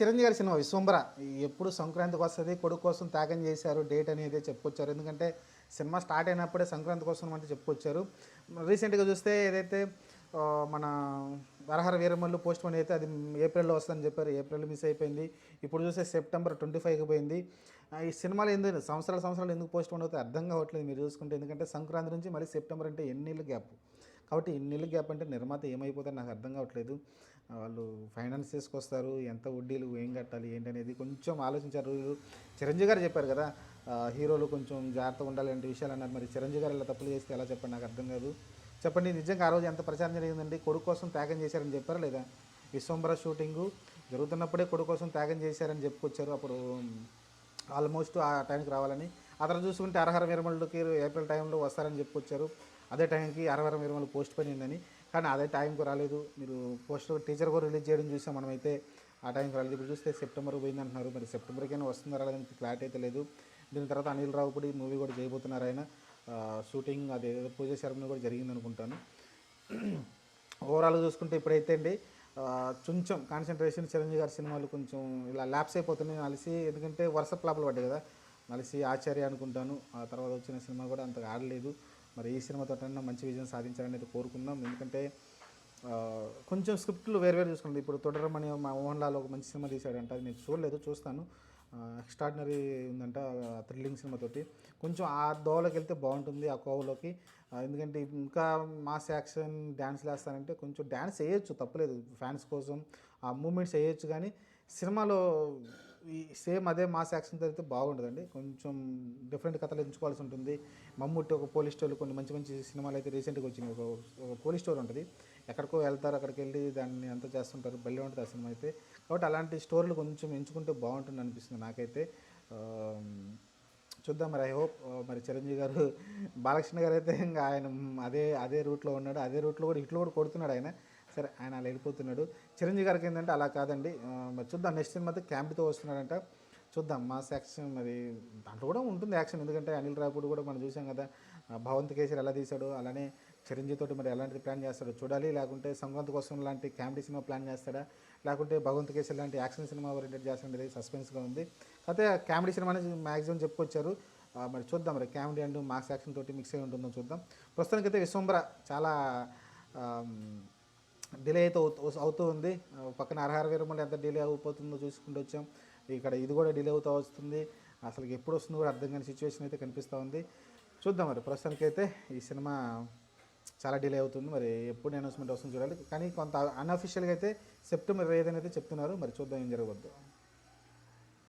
చిరంజీవి గారి సినిమా విశ్వంబర ఎప్పుడు సంక్రాంతికి వస్తుంది, కొడుకు కోసం త్యాగం చేశారు డేట్ అనేది చెప్పుకొచ్చారు. ఎందుకంటే సినిమా స్టార్ట్ అయినప్పుడే సంక్రాంతి కోసం అంటే చెప్పుకొచ్చారు. రీసెంట్గా చూస్తే ఏదైతే మన వరహర వీరమల్లు పోస్ట్ పోన్ అయితే అది ఏప్రిల్లో వస్తుందని చెప్పారు. ఏప్రిల్ మిస్ అయిపోయింది. ఇప్పుడు చూస్తే సెప్టెంబర్ 25కి పోయింది. ఈ సినిమాలు ఎందుకు సంవత్సరాలు ఎందుకు పోస్ట్ పోన్ అవుతాయి అర్థం కావట్లేదు మీరు చూసుకుంటే. ఎందుకంటే సంక్రాంతి నుంచి మళ్ళీ సెప్టెంబర్ అంటే ఎన్నేళ్ళు గ్యాప్. కాబట్టి ఇన్నేళ్ళు గ్యాప్ అంటే నిర్మాత ఏమైపోతారు నాకు అర్థం కావట్లేదు. వాళ్ళు ఫైనాన్స్ తీసుకొస్తారు, ఎంత వడ్డీలు ఏం కట్టాలి ఏంటనేది కొంచెం ఆలోచించారు. చిరంజీవి గారు చెప్పారు కదా, హీరోలు కొంచెం జాగ్రత్తగా ఉండాలి అంటే విషయాలు అన్నారు. మరి చిరంజీవి గారు ఇలా తప్పులు చేస్తే ఎలా చెప్పండి, నాకు అర్థం కాదు. చెప్పండి, నిజంగా ఆ రోజు ఎంత ప్రచారం జరిగిందండి? కొడుకు కోసం త్యాగం చేశారని చెప్పారా లేదా? విశ్వంబర షూటింగు జరుగుతున్నప్పుడే కొడుకు కోసం త్యాగం చేశారని చెప్పుకొచ్చారు. అప్పుడు ఆల్మోస్ట్ ఆ టైంకి రావాలని. ఆ తర్వాత చూసుకుంటే అరహర వీరమల్లుకి ఏప్రిల్ టైంలో వస్తారని చెప్పుకొచ్చారు. అదే టైంకి అరహర వీరమల్లు పోస్ట్ పోయిందని. కానీ అదే టైంకి రాలేదు. మీరు పోస్ట్ టీచర్ కూడా రిలీజ్ చేయడం చూసాం మనమైతే. ఆ టైంకి రాలేదు. ఇప్పుడు చూస్తే సెప్టెంబర్ పోయింది అంటున్నారు. మరి సెప్టెంబర్కైనా వస్తుందా రాలేదని క్లారిటీ అయితే లేదు. దీని తర్వాత అనిల్ రావుపూడి మూవీ కూడా చేయబోతున్నారు ఆయన. షూటింగ్ అదేదో పూజ శర్మని కూడా జరిగింది అనుకుంటాను. ఓవరాల్గా చూసుకుంటే ఇప్పుడైతే అండి కొంచెం కాన్సన్ట్రేషన్ చిరంజీవి గారి సినిమాలు కొంచెం ఇలా ల్యాప్స్ అయిపోతున్నాయి కలిసి. ఎందుకంటే వరుస ఫ్లాపులు పడ్డాయి కదా, కలిసి ఆచార్య అనుకుంటాను. ఆ తర్వాత వచ్చిన సినిమా కూడా అంతగా ఆడలేదు. మరి ఈ సినిమాతోటన్నా మంచి విజయం సాధించాలని అయితే కోరుకుందాం. ఎందుకంటే కొంచెం స్క్రిప్ట్లు వేరు చూసుకుంది. ఇప్పుడు తొడరమని మా మోహన్ లాల్ ఒక మంచి సినిమా తీశాడంట, అది నేను చూడలేదు, చూస్తాను. ఎక్స్ట్రాడినరీ ఉందంట థ్రిల్లింగ్ సినిమాతోటి. కొంచెం ఆ దోవలోకి వెళ్తే బాగుంటుంది, ఆ కోవలోకి. ఎందుకంటే ఇంకా మాస్ యాక్షన్ డ్యాన్స్లు వేస్తానంటే కొంచెం డ్యాన్స్ వేయొచ్చు, తప్పలేదు, ఫ్యాన్స్ కోసం ఆ మూమెంట్స్ వేయొచ్చు. కానీ సినిమాలో ఈ సేమ్ అదే మాస్ యాక్షన్తో అయితే బాగుంటుందండి. కొంచెం డిఫరెంట్ కథలు ఎంచుకోవాల్సి ఉంటుంది. మమ్ముట్టి ఒక పోలీస్ స్టోరీ, కొన్ని మంచి మంచి సినిమాలు అయితే రీసెంట్గా వచ్చినాయి. ఒక పోలీస్ స్టోరీ ఉంటుంది, ఎక్కడికో వెళ్తారు, అక్కడికి వెళ్ళి దాన్ని అంతా చేస్తుంటారు, భలే ఉంటుంది ఆ సినిమా అయితే. కాబట్టి అలాంటి స్టోరీలు కొంచెం ఎంచుకుంటే బాగుంటుంది అనిపిస్తుంది నాకైతే. చూద్దాం మరి. ఐ హోప్ మరి చిరంజీవి గారు, బాలకృష్ణ గారు అయితే ఇంకా ఆయన అదే రూట్లో ఉన్నాడు. అదే రూట్లో కూడా ఇట్లు కూడా కొడుతున్నాడు ఆయన. సరే, ఆయన అలా వెళ్ళిపోతున్నాడు. చిరంజీవి గారికి ఏంటంటే అలా కాదండి. మరి చూద్దాం, నెక్స్ట్ సినిమా అయితే క్యామ్టీతో వస్తున్నాడంట. చూద్దాం మాస్ యాక్షన్, మరి దాంట్లో కూడా ఉంటుంది యాక్షన్. ఎందుకంటే అనిల్ రావుపూడి కూడా మనం చూసాం కదా, భగవంత్ కేసరి ఎలా తీశాడు, అలానే చిరంజీవి తోటి మరి ఎలాంటిది ప్లాన్ చేస్తాడో చూడాలి. లేకుంటే సంక్రాంతి కోసం లాంటి కామెడీ సినిమా ప్లాన్ చేస్తాడా, లేకుంటే భగవంత్ కేసరి లాంటి యాక్షన్ సినిమా ఓరియంటెడ్ చేస్తాడనేది సస్పెన్స్గా ఉంది. అయితే కామెడీ సినిమా అనేది మ్యాక్సిమం చెప్పుకొచ్చారు. మరి చూద్దాం, మరి కామెడీ అండ్ మాస్ యాక్షన్ తోటి మిక్స్ అయి ఉంటుందో చూద్దాం. ప్రస్తుతానికైతే విశ్వంబర చాలా డిలే అయితే అవుతూ ఉంది. పక్కన అరహర వీరమల్లు ఎంత డిలే అయిపోతుందో చూసుకుంటూ వచ్చాం. ఇక్కడ ఇది కూడా డిలే అవుతూ వస్తుంది. అసలు ఎప్పుడు వస్తుందో కూడా అర్థం కాని సిచ్యువేషన్ అయితే కనిపిస్తూ ఉంది. చూద్దాం, మరి ప్రస్తుతానికైతే ఈ సినిమా చాలా డిలే అవుతుంది. మరి ఎప్పుడు అనౌన్స్మెంట్ వస్తుందో చూడాలి. కానీ కొంత అన్అఫీషియల్గా అయితే సెప్టెంబర్ 25 అయితే చెప్తున్నారు. మరి చూద్దాం ఏం జరగవద్దు.